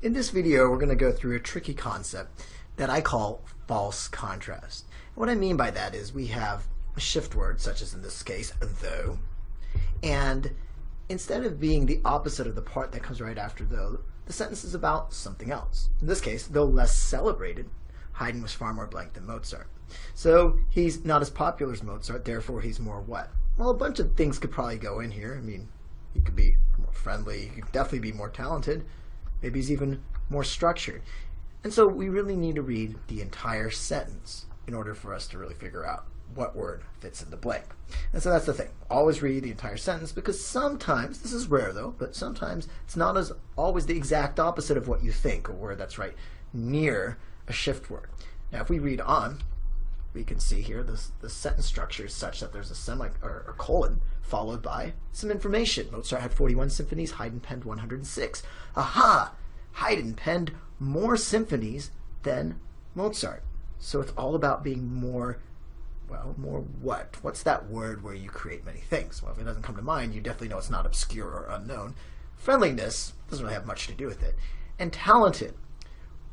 In this video, we're going to go through a tricky concept that I call false contrast. What I mean by that is we have a shift word, such as in this case, though, and instead of being the opposite of the part that comes right after though, the sentence is about something else. In this case, though less celebrated, Haydn was far more blank than Mozart. So he's not as popular as Mozart, therefore he's more what? Well, a bunch of things could probably go in here. I mean, he could be more friendly, he could definitely be more talented, maybe he's even more structured. And so we really need to read the entire sentence in order for us to really figure out what word fits in the blank. And so that's the thing. Always read the entire sentence, because sometimes, this is rare though, but sometimes it's not as always the exact opposite of what you think, a word that's right near a shift word. Now if we read on, we can see here the sentence structure is such that there's a colon followed by some information. Mozart had 41 symphonies, Haydn penned 106. Aha! Haydn penned more symphonies than Mozart. So it's all about being more, well, more what? What's that word where you create many things? Well, if it doesn't come to mind, you definitely know it's not obscure or unknown. Friendliness doesn't really have much to do with it. And talented.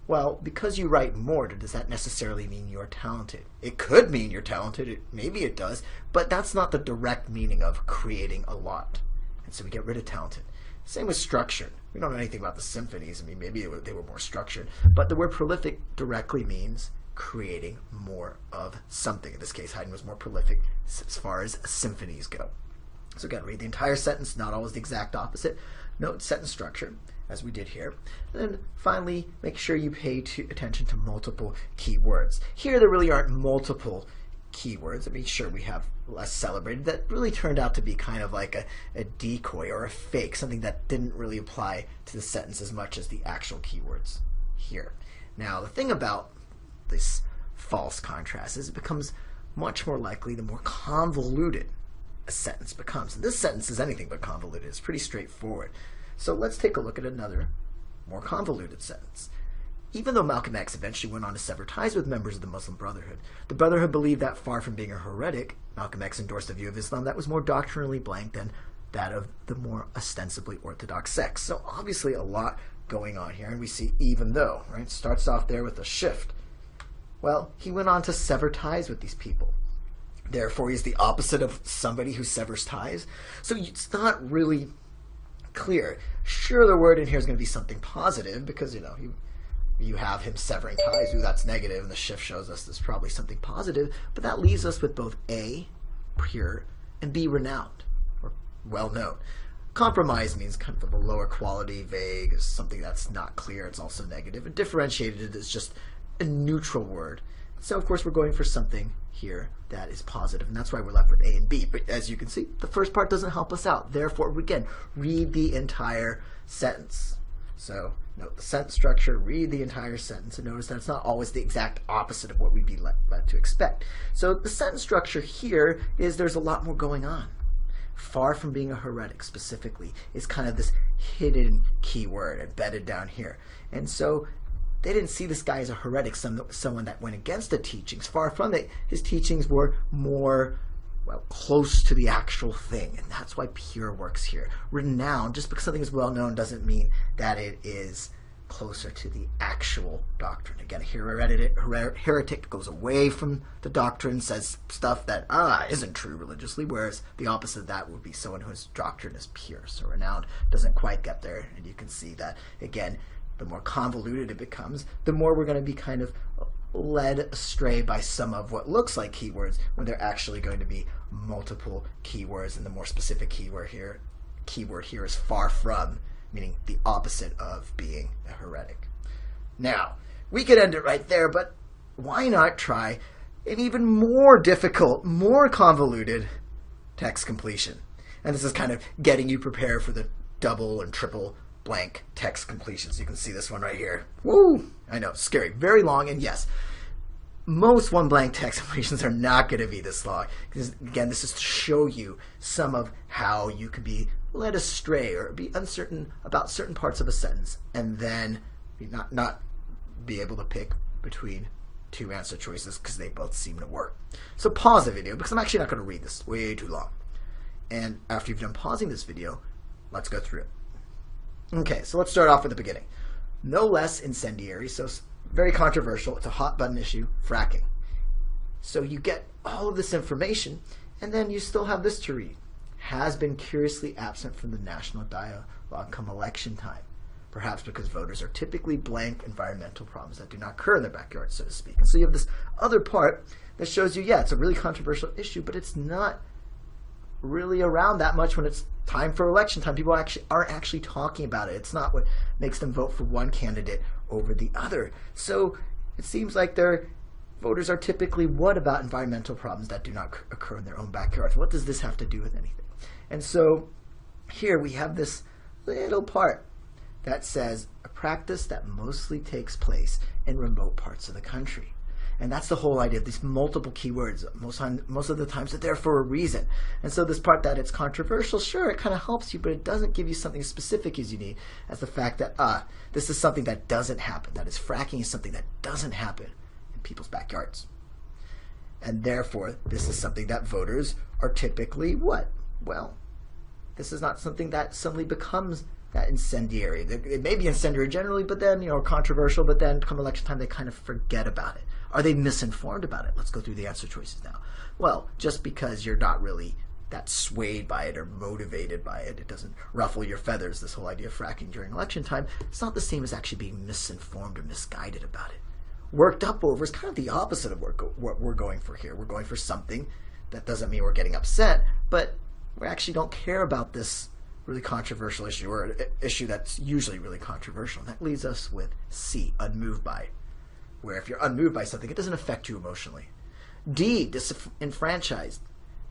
Well, because you write more, does that necessarily mean you're talented? It could mean you're talented, maybe it does, but that's not the direct meaning of creating a lot. And so we get rid of talented. Same with structured. We don't know anything about the symphonies. I mean, maybe they were more structured, but the word prolific directly means creating more of something. In this case, Haydn was more prolific as far as symphonies go. So again, read the entire sentence, not always the exact opposite. Note sentence structure, as we did here. And then finally, make sure you pay attention to multiple keywords. Here, there really aren't multiple keywords. I mean, sure, we have less celebrated. That really turned out to be kind of like a decoy or a fake, something that didn't really apply to the sentence as much as the actual keywords here. Now, the thing about this false contrast is it becomes much more likely the more convoluted a sentence becomes. And this sentence is anything but convoluted. It's pretty straightforward. So let's take a look at another more convoluted sentence. Even though Malcolm X eventually went on to sever ties with members of the Muslim Brotherhood, the Brotherhood believed that far from being a heretic, Malcolm X endorsed a view of Islam that was more doctrinally blank than that of the more ostensibly orthodox sects. So obviously a lot going on here, and we see even though, right? Starts off there with a shift. Well, he went on to sever ties with these people. Therefore, he's the opposite of somebody who severs ties. So it's not really clear. Sure, the word in here is going to be something positive because, you know, you have him severing ties. Ooh, that's negative, and the shift shows us there's probably something positive. But that leaves us with both A, pure, and B, renowned, or well-known. Compromise means kind of a lower quality, vague, is something that's not clear. It's also negative. And differentiated is just a neutral word. So, of course, we're going for something here that is positive, and that's why we're left with A and B. But as you can see, the first part doesn't help us out. Therefore, again, read the entire sentence. So, note the sentence structure, read the entire sentence, and notice that it's not always the exact opposite of what we'd be led to expect. So, the sentence structure here is there's a lot more going on. Far from being a heretic, specifically, is kind of this hidden keyword embedded down here. And so, they didn't see this guy as a heretic, someone that went against the teachings. Far from it, his teachings were more, well, close to the actual thing, and that's why pure works here. Renowned, just because something is well known doesn't mean that it is closer to the actual doctrine. Again, a heretic goes away from the doctrine, says stuff that isn't true religiously, whereas the opposite of that would be someone whose doctrine is pure. So renowned doesn't quite get there, and you can see that, again, the more convoluted it becomes, the more we're going to be kind of led astray by some of what looks like keywords when they're actually going to be multiple keywords, and the more specific keyword here is far from, meaning the opposite of being a heretic. Now, we could end it right there, but why not try an even more difficult, more convoluted text completion? And this is kind of getting you prepared for the double and triple blank text completions. You can see this one right here. Woo! I know, scary. Very long, and yes, most one blank text completions are not going to be this long. Because again, this is to show you some of how you can be led astray or be uncertain about certain parts of a sentence, and then not be able to pick between two answer choices because they both seem to work. So pause the video, because I'm actually not going to read this way too long. And after you've done pausing this video, let's go through it. Okay, so let's start off with the beginning. no less incendiary, so very controversial. It's a hot button issue, fracking. So you get all of this information, and then you still have this to read. Has been curiously absent from the national dialogue come election time, perhaps because voters are typically blank environmental problems that do not occur in their backyard, so to speak. And so you have this other part that shows you, yeah, it's a really controversial issue, but it's not really around that much when it's time for election time. People aren't actually talking about it. It's not what makes them vote for one candidate over the other. So it seems like their voters are typically what about environmental problems that do not occur in their own backyards? What does this have to do with anything? And so here we have this little part that says a practice that mostly takes place in remote parts of the country. And that's the whole idea of these multiple keywords. Most of the times they're there for a reason. And so this part that it's controversial, sure, it kind of helps you, but it doesn't give you something as specific as you need as the fact that this is something that doesn't happen. That is, fracking is something that doesn't happen in people's backyards. And therefore, this is something that voters are typically what? Well, this is not something that suddenly becomes that incendiary. It may be incendiary generally, but then, controversial, but then come election time, they kind of forget about it. Are they misinformed about it? Let's go through the answer choices now. Well, just because you're not really that swayed by it or motivated by it, it doesn't ruffle your feathers, this whole idea of fracking during election time, it's not the same as actually being misinformed or misguided about it. Worked up over is kind of the opposite of what we're going for here. We're going for something. That doesn't mean we're getting upset, but we actually don't care about this really controversial issue, or an issue that's usually really controversial. And that leaves us with C, unmoved by, where if you're unmoved by something, it doesn't affect you emotionally. D, disenfranchised.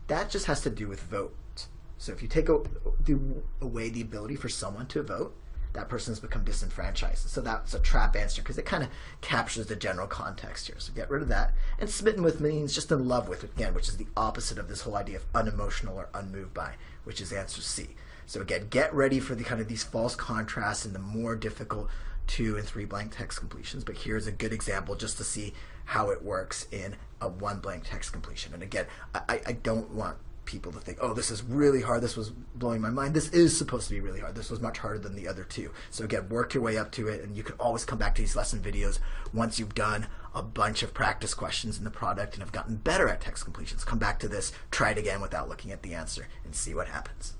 That just has to do with vote. So if you take away the ability for someone to vote, that person has become disenfranchised. So that's a trap answer because it kind of captures the general context here. So get rid of that. And smitten with means just in love with, again, which is the opposite of this whole idea of unemotional or unmoved by, which is answer C. So again, get ready for the kind of these false contrasts and the more difficult 2 and 3 blank text completions. But here's a good example just to see how it works in a 1 blank text completion. And again, I don't want people to think, oh, this is really hard, this was blowing my mind. This is supposed to be really hard. This was much harder than the other 2. So again, work your way up to it, and you can always come back to these lesson videos once you've done a bunch of practice questions in the product and have gotten better at text completions. Come back to this, try it again without looking at the answer, and see what happens.